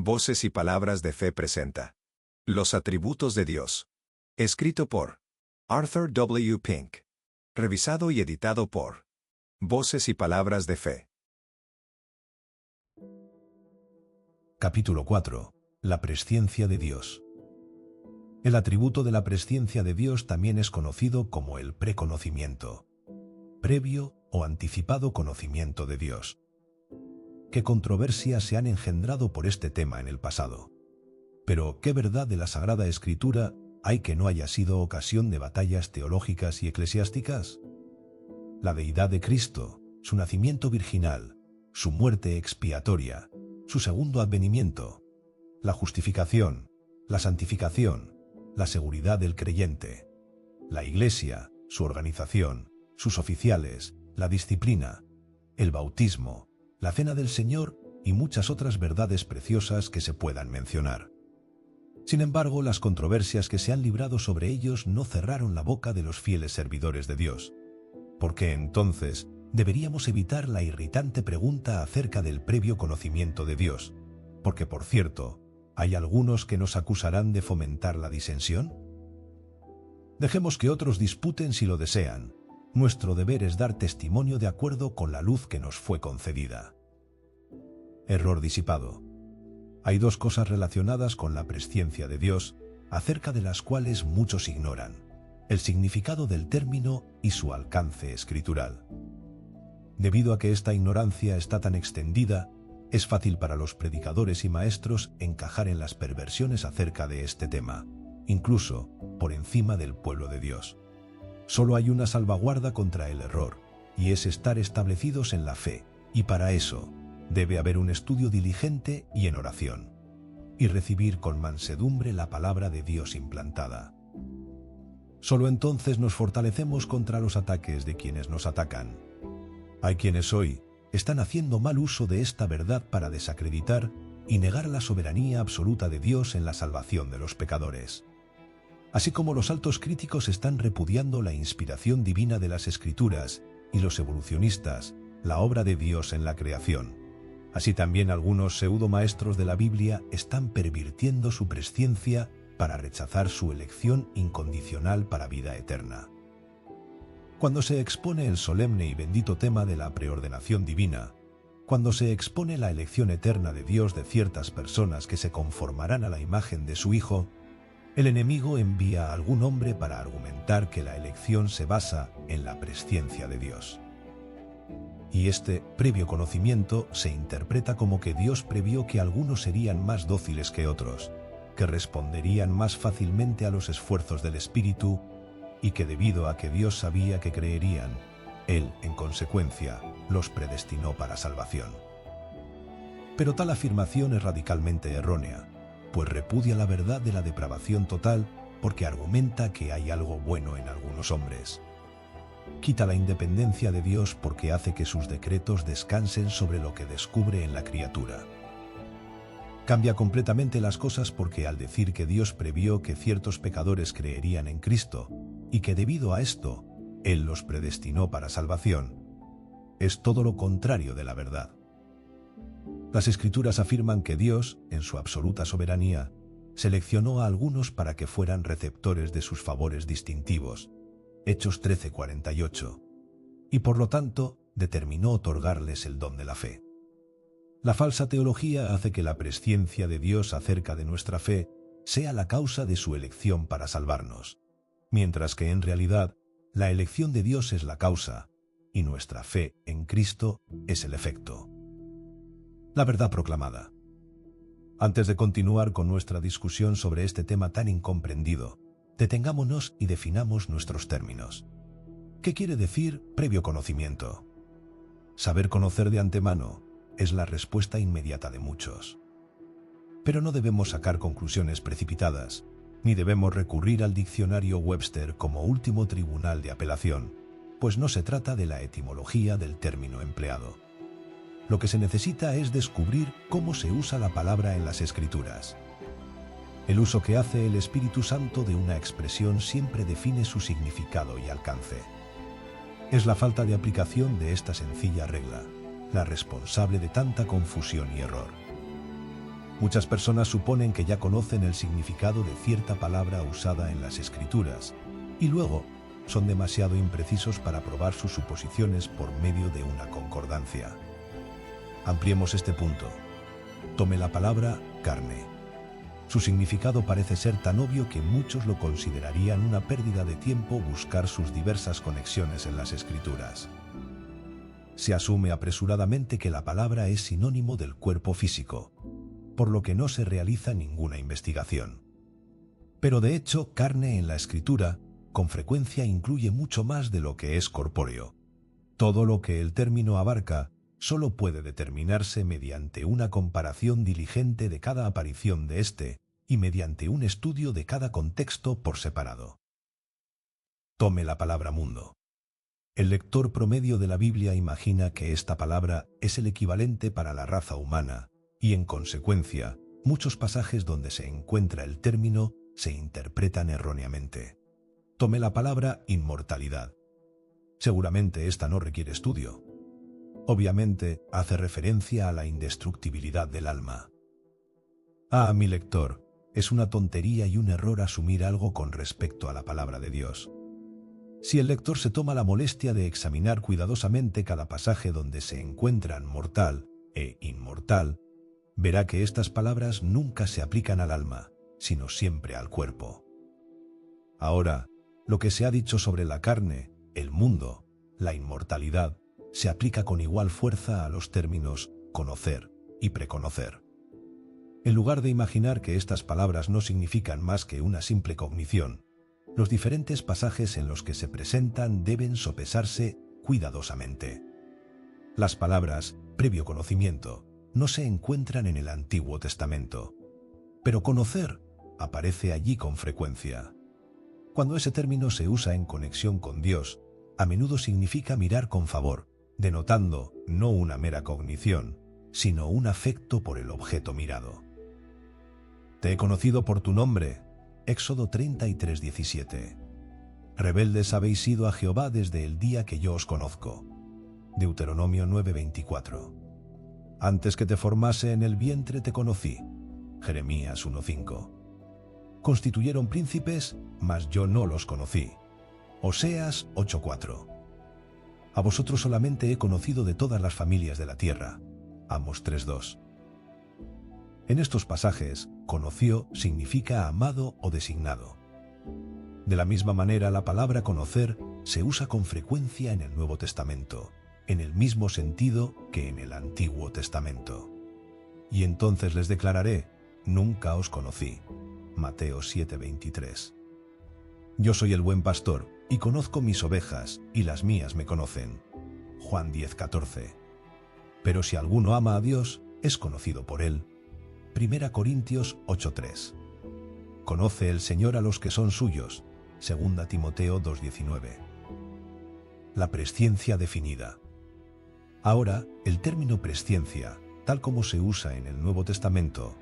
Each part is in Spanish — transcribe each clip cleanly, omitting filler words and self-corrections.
Voces y Palabras de Fe presenta Los Atributos de Dios. Escrito por Arthur W. Pink. Revisado y editado por Voces y Palabras de Fe. Capítulo 4. La presciencia de Dios. El atributo de la presciencia de Dios también es conocido como el preconocimiento, previo o anticipado conocimiento de Dios. ¿Qué controversias se han engendrado por este tema en el pasado? Pero ¿qué verdad de la Sagrada Escritura hay que no haya sido ocasión de batallas teológicas y eclesiásticas? La deidad de Cristo, su nacimiento virginal, su muerte expiatoria, su segundo advenimiento, la justificación, la santificación, la seguridad del creyente, la Iglesia, su organización, sus oficiales, la disciplina, el bautismo, la cena del Señor y muchas otras verdades preciosas que se puedan mencionar. Sin embargo, las controversias que se han librado sobre ellos no cerraron la boca de los fieles servidores de Dios. ¿Por qué entonces deberíamos evitar la irritante pregunta acerca del previo conocimiento de Dios? Porque, por cierto, ¿hay algunos que nos acusarán de fomentar la disensión? Dejemos que otros disputen si lo desean. Nuestro deber es dar testimonio de acuerdo con la luz que nos fue concedida. Error disipado. Hay dos cosas relacionadas con la presciencia de Dios, acerca de las cuales muchos ignoran: el significado del término y su alcance escritural. Debido a que esta ignorancia está tan extendida, es fácil para los predicadores y maestros encajar en las perversiones acerca de este tema, incluso por encima del pueblo de Dios. Solo hay una salvaguarda contra el error, y es estar establecidos en la fe, y para eso debe haber un estudio diligente y en oración, y recibir con mansedumbre la palabra de Dios implantada. Solo entonces nos fortalecemos contra los ataques de quienes nos atacan. Hay quienes hoy están haciendo mal uso de esta verdad para desacreditar y negar la soberanía absoluta de Dios en la salvación de los pecadores. Así como los altos críticos están repudiando la inspiración divina de las Escrituras y los evolucionistas, la obra de Dios en la creación. Así también algunos pseudo-maestros de la Biblia están pervirtiendo su presciencia para rechazar su elección incondicional para vida eterna. Cuando se expone el solemne y bendito tema de la preordenación divina, cuando se expone la elección eterna de Dios de ciertas personas que se conformarán a la imagen de su Hijo, el enemigo envía a algún hombre para argumentar que la elección se basa en la presciencia de Dios. Y este previo conocimiento se interpreta como que Dios previó que algunos serían más dóciles que otros, que responderían más fácilmente a los esfuerzos del Espíritu, y que debido a que Dios sabía que creerían, Él, en consecuencia, los predestinó para salvación. Pero tal afirmación es radicalmente errónea, pues repudia la verdad de la depravación total porque argumenta que hay algo bueno en algunos hombres. Quita la independencia de Dios porque hace que sus decretos descansen sobre lo que descubre en la criatura. Cambia completamente las cosas porque al decir que Dios previó que ciertos pecadores creerían en Cristo y que debido a esto Él los predestinó para salvación, es todo lo contrario de la verdad. Las Escrituras afirman que Dios, en su absoluta soberanía, seleccionó a algunos para que fueran receptores de sus favores distintivos, Hechos 13:48, y por lo tanto determinó otorgarles el don de la fe. La falsa teología hace que la presciencia de Dios acerca de nuestra fe sea la causa de su elección para salvarnos, mientras que en realidad la elección de Dios es la causa y nuestra fe en Cristo es el efecto. La verdad proclamada. Antes de continuar con nuestra discusión sobre este tema tan incomprendido, detengámonos y definamos nuestros términos. ¿Qué quiere decir previo conocimiento? Saber conocer de antemano es la respuesta inmediata de muchos. Pero no debemos sacar conclusiones precipitadas, ni debemos recurrir al diccionario Webster como último tribunal de apelación, pues no se trata de la etimología del término empleado. Lo que se necesita es descubrir cómo se usa la palabra en las Escrituras. El uso que hace el Espíritu Santo de una expresión siempre define su significado y alcance. Es la falta de aplicación de esta sencilla regla la responsable de tanta confusión y error. Muchas personas suponen que ya conocen el significado de cierta palabra usada en las Escrituras y luego son demasiado imprecisos para probar sus suposiciones por medio de una concordancia. Ampliemos este punto. Tome la palabra carne. Su significado parece ser tan obvio que muchos lo considerarían una pérdida de tiempo buscar sus diversas conexiones en las Escrituras. Se asume apresuradamente que la palabra es sinónimo del cuerpo físico, por lo que no se realiza ninguna investigación. Pero de hecho, carne en la Escritura con frecuencia incluye mucho más de lo que es corpóreo. Todo lo que el término abarca solo puede determinarse mediante una comparación diligente de cada aparición de éste y mediante un estudio de cada contexto por separado. Tome la palabra mundo. El lector promedio de la Biblia imagina que esta palabra es el equivalente para la raza humana y, en consecuencia, muchos pasajes donde se encuentra el término se interpretan erróneamente. Tome la palabra inmortalidad. Seguramente esta no requiere estudio. Obviamente hace referencia a la indestructibilidad del alma. Mi lector, es una tontería y un error asumir algo con respecto a la palabra de Dios. Si el lector se toma la molestia de examinar cuidadosamente cada pasaje donde se encuentran mortal e inmortal, verá que estas palabras nunca se aplican al alma, sino siempre al cuerpo. Ahora, lo que se ha dicho sobre la carne, el mundo, la inmortalidad, se aplica con igual fuerza a los términos conocer y preconocer. En lugar de imaginar que estas palabras no significan más que una simple cognición, los diferentes pasajes en los que se presentan deben sopesarse cuidadosamente. Las palabras previo conocimiento no se encuentran en el Antiguo Testamento, pero conocer aparece allí con frecuencia. Cuando ese término se usa en conexión con Dios, a menudo significa mirar con favor, denotando no una mera cognición, sino un afecto por el objeto mirado. Te he conocido por tu nombre. Éxodo 33:17. Rebeldes habéis sido a Jehová desde el día que yo os conozco. Deuteronomio 9:24. Antes que te formase en el vientre te conocí. Jeremías 1:5. Constituyeron príncipes, mas yo no los conocí. Oseas 8:4. A vosotros solamente he conocido de todas las familias de la tierra. Amos 3:2. En estos pasajes, conoció significa amado o designado. De la misma manera, la palabra conocer se usa con frecuencia en el Nuevo Testamento, en el mismo sentido que en el Antiguo Testamento. Y entonces les declararé, nunca os conocí. Mateo 7:23. Yo soy el buen pastor, y conozco mis ovejas, y las mías me conocen. Juan 10:14. Pero si alguno ama a Dios, es conocido por él. 1 Corintios 8:3. Conoce el Señor a los que son suyos. 2 Timoteo 2:19. La presciencia definida. Ahora, el término presciencia, tal como se usa en el Nuevo Testamento,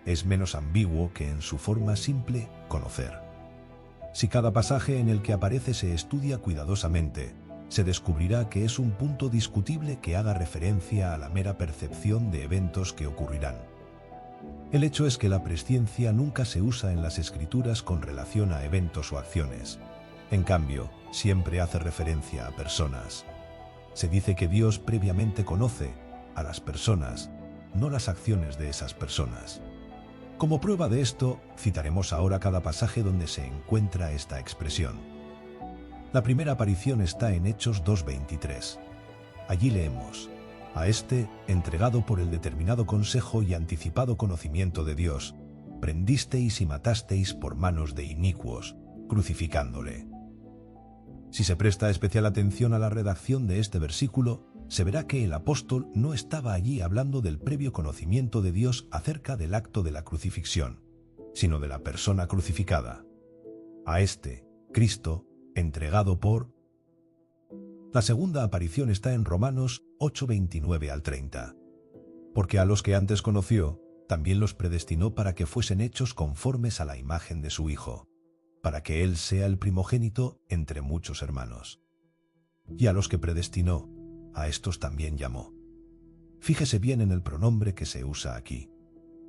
es menos ambiguo que en su forma simple, conocer. Si cada pasaje en el que aparece se estudia cuidadosamente, se descubrirá que es un punto discutible que haga referencia a la mera percepción de eventos que ocurrirán. El hecho es que la presciencia nunca se usa en las Escrituras con relación a eventos o acciones. En cambio, siempre hace referencia a personas. Se dice que Dios previamente conoce a las personas, no las acciones de esas personas. Como prueba de esto, citaremos ahora cada pasaje donde se encuentra esta expresión. La primera aparición está en Hechos 2:23. Allí leemos: a este, entregado por el determinado consejo y anticipado conocimiento de Dios, prendisteis y matasteis por manos de inicuos, crucificándole. Si se presta especial atención a la redacción de este versículo, se verá que el apóstol no estaba allí hablando del previo conocimiento de Dios acerca del acto de la crucifixión, sino de la persona crucificada. A este, Cristo, entregado por... La segunda aparición está en Romanos 8:29 al 30. Porque a los que antes conoció, también los predestinó para que fuesen hechos conformes a la imagen de su Hijo, para que Él sea el primogénito entre muchos hermanos. Y a los que predestinó, a estos también llamó. Fíjese bien en el pronombre que se usa aquí.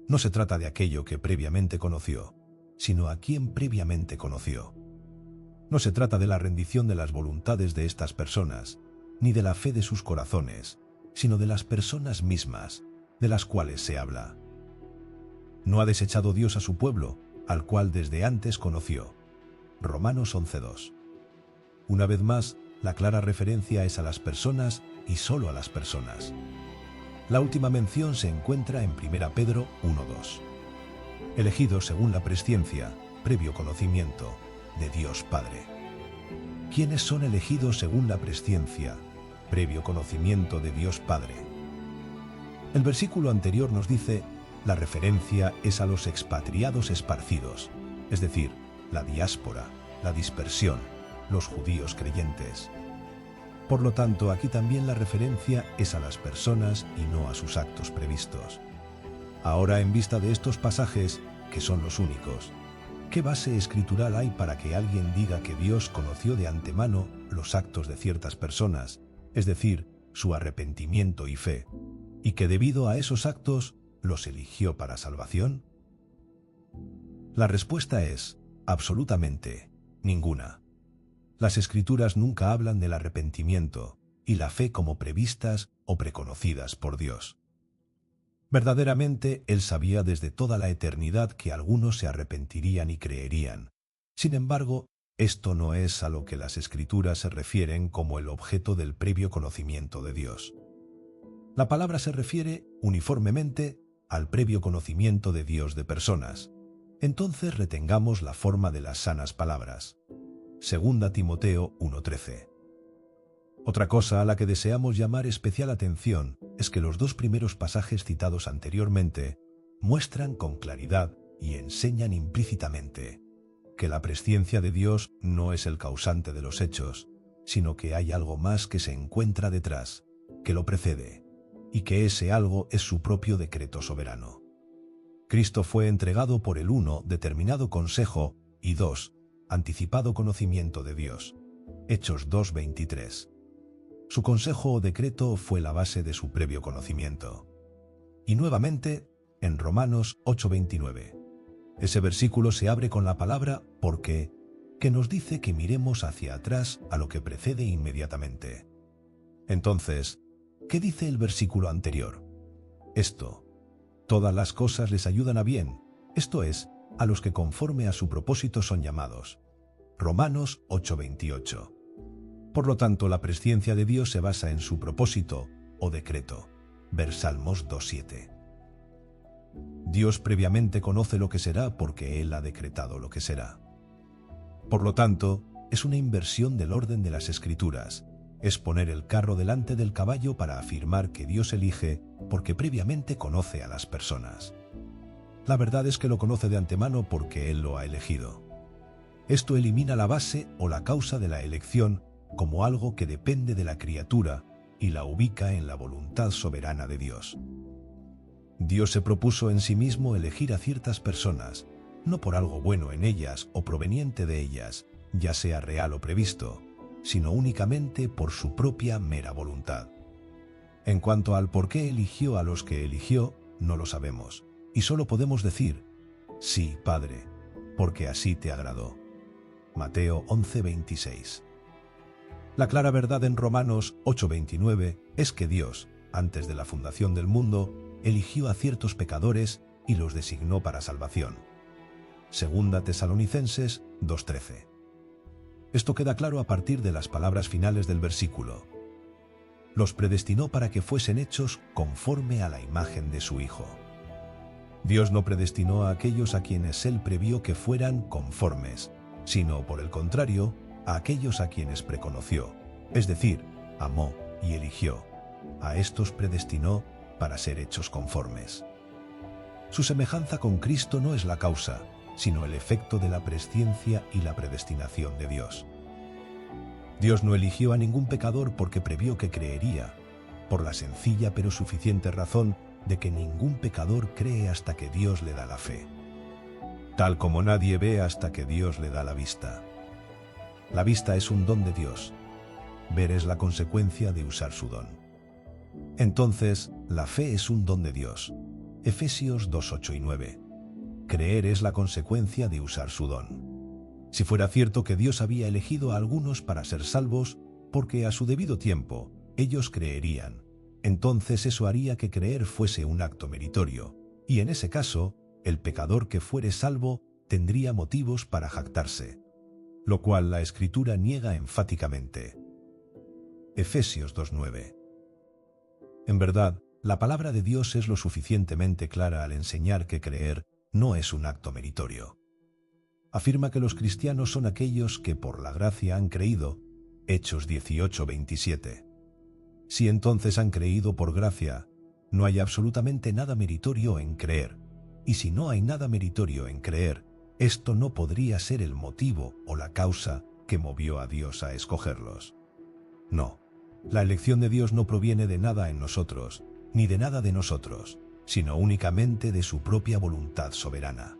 No se trata de aquello que previamente conoció, sino a quien previamente conoció. No se trata de la rendición de las voluntades de estas personas, ni de la fe de sus corazones, sino de las personas mismas, de las cuales se habla. No ha desechado Dios a su pueblo, al cual desde antes conoció. Romanos 11:2. Una vez más, la clara referencia es a las personas y solo a las personas. La última mención se encuentra en 1 Pedro 1:2. Elegidos según la presciencia, previo conocimiento, de Dios Padre. ¿Quiénes son elegidos según la presciencia, previo conocimiento de Dios Padre? El versículo anterior nos dice, la referencia es a los expatriados esparcidos, es decir, la diáspora, la dispersión, los judíos creyentes. Por lo tanto, aquí también la referencia es a las personas y no a sus actos previstos. Ahora, en vista de estos pasajes, que son los únicos, ¿qué base escritural hay para que alguien diga que Dios conoció de antemano los actos de ciertas personas, es decir, su arrepentimiento y fe, y que debido a esos actos los eligió para salvación? La respuesta es, absolutamente, ninguna. Las Escrituras nunca hablan del arrepentimiento y la fe como previstas o preconocidas por Dios. Verdaderamente, Él sabía desde toda la eternidad que algunos se arrepentirían y creerían. Sin embargo, esto no es a lo que las Escrituras se refieren como el objeto del previo conocimiento de Dios. La palabra se refiere, uniformemente, al previo conocimiento de Dios de personas. Entonces retengamos la forma de las sanas palabras. 2 Timoteo 1:13. Otra cosa a la que deseamos llamar especial atención es que los dos primeros pasajes citados anteriormente muestran con claridad y enseñan implícitamente que la presciencia de Dios no es el causante de los hechos, sino que hay algo más que se encuentra detrás, que lo precede, y que ese algo es su propio decreto soberano. Cristo fue entregado por el 1, determinado consejo, y 2, anticipado conocimiento de Dios. Hechos 2:23. Su consejo o decreto fue la base de su previo conocimiento. Y nuevamente, en Romanos 8:29. Ese versículo se abre con la palabra porque, que nos dice que miremos hacia atrás a lo que precede inmediatamente. Entonces, ¿qué dice el versículo anterior? Esto, todas las cosas les ayudan a bien, esto es, a los que conforme a su propósito son llamados. Romanos 8:28. Por lo tanto, la presciencia de Dios se basa en su propósito o decreto. Ver Salmos 2:7. Dios previamente conoce lo que será porque Él ha decretado lo que será. Por lo tanto, es una inversión del orden de las Escrituras. Es poner el carro delante del caballo para afirmar que Dios elige porque previamente conoce a las personas. La verdad es que lo conoce de antemano porque Él lo ha elegido. Esto elimina la base o la causa de la elección como algo que depende de la criatura y la ubica en la voluntad soberana de Dios. Dios se propuso en sí mismo elegir a ciertas personas, no por algo bueno en ellas o proveniente de ellas, ya sea real o previsto, sino únicamente por su propia mera voluntad. En cuanto al por qué eligió a los que eligió, no lo sabemos, y solo podemos decir, sí, Padre, porque así te agradó. Mateo 11:26. La clara verdad en Romanos 8:29 es que Dios, antes de la fundación del mundo, eligió a ciertos pecadores y los designó para salvación. 2 Tesalonicenses 2:13. Esto queda claro a partir de las palabras finales del versículo. Los predestinó para que fuesen hechos conforme a la imagen de su Hijo. Dios no predestinó a aquellos a quienes Él previó que fueran conformes, sino, por el contrario, a aquellos a quienes preconoció, es decir, amó y eligió. A estos predestinó para ser hechos conformes. Su semejanza con Cristo no es la causa, sino el efecto de la presciencia y la predestinación de Dios. Dios no eligió a ningún pecador porque previó que creería, por la sencilla pero suficiente razón de que ningún pecador cree hasta que Dios le da la fe, tal como nadie ve hasta que Dios le da la vista. La vista es un don de Dios. Ver es la consecuencia de usar su don. Entonces, la fe es un don de Dios. Efesios 2, 8 y 9. Creer es la consecuencia de usar su don. Si fuera cierto que Dios había elegido a algunos para ser salvos, porque a su debido tiempo ellos creerían, entonces eso haría que creer fuese un acto meritorio, y en ese caso, el pecador que fuere salvo tendría motivos para jactarse, lo cual la Escritura niega enfáticamente. Efesios 2:9. En verdad, la palabra de Dios es lo suficientemente clara al enseñar que creer no es un acto meritorio. Afirma que los cristianos son aquellos que por la gracia han creído, Hechos 18:27. Si entonces han creído por gracia, no hay absolutamente nada meritorio en creer, y si no hay nada meritorio en creer, esto no podría ser el motivo o la causa que movió a Dios a escogerlos. No, la elección de Dios no proviene de nada en nosotros, ni de nada de nosotros, sino únicamente de su propia voluntad soberana.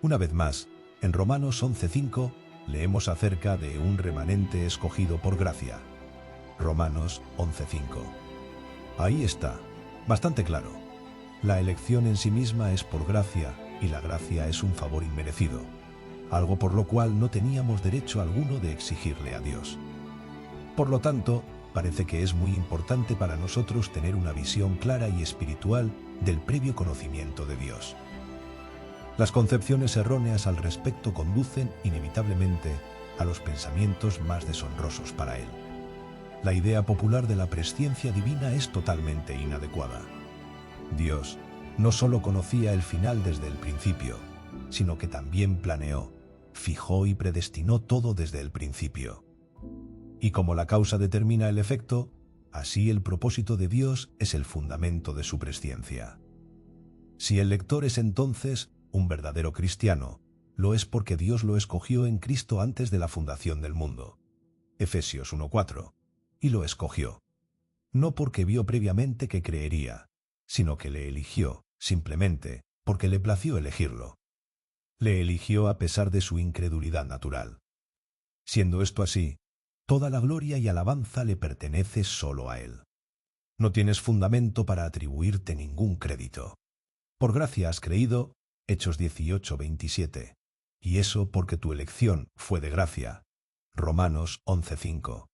Una vez más, en Romanos 11:5 leemos acerca de un remanente escogido por gracia. Romanos 11:5. Ahí está, bastante claro. La elección en sí misma es por gracia y la gracia es un favor inmerecido, algo por lo cual no teníamos derecho alguno de exigirle a Dios. Por lo tanto, parece que es muy importante para nosotros tener una visión clara y espiritual del previo conocimiento de Dios. Las concepciones erróneas al respecto conducen inevitablemente a los pensamientos más deshonrosos para Él. La idea popular de la presciencia divina es totalmente inadecuada. Dios no solo conocía el final desde el principio, sino que también planeó, fijó y predestinó todo desde el principio. Y como la causa determina el efecto, así el propósito de Dios es el fundamento de su presciencia. Si el lector es entonces un verdadero cristiano, lo es porque Dios lo escogió en Cristo antes de la fundación del mundo. Efesios 1:4. Y lo escogió. No porque vio previamente que creería, sino que le eligió, simplemente, porque le plació elegirlo. Le eligió a pesar de su incredulidad natural. Siendo esto así, toda la gloria y alabanza le pertenece solo a Él. No tienes fundamento para atribuirte ningún crédito. Por gracia has creído, Hechos 18:27, y eso porque tu elección fue de gracia, Romanos 11:5.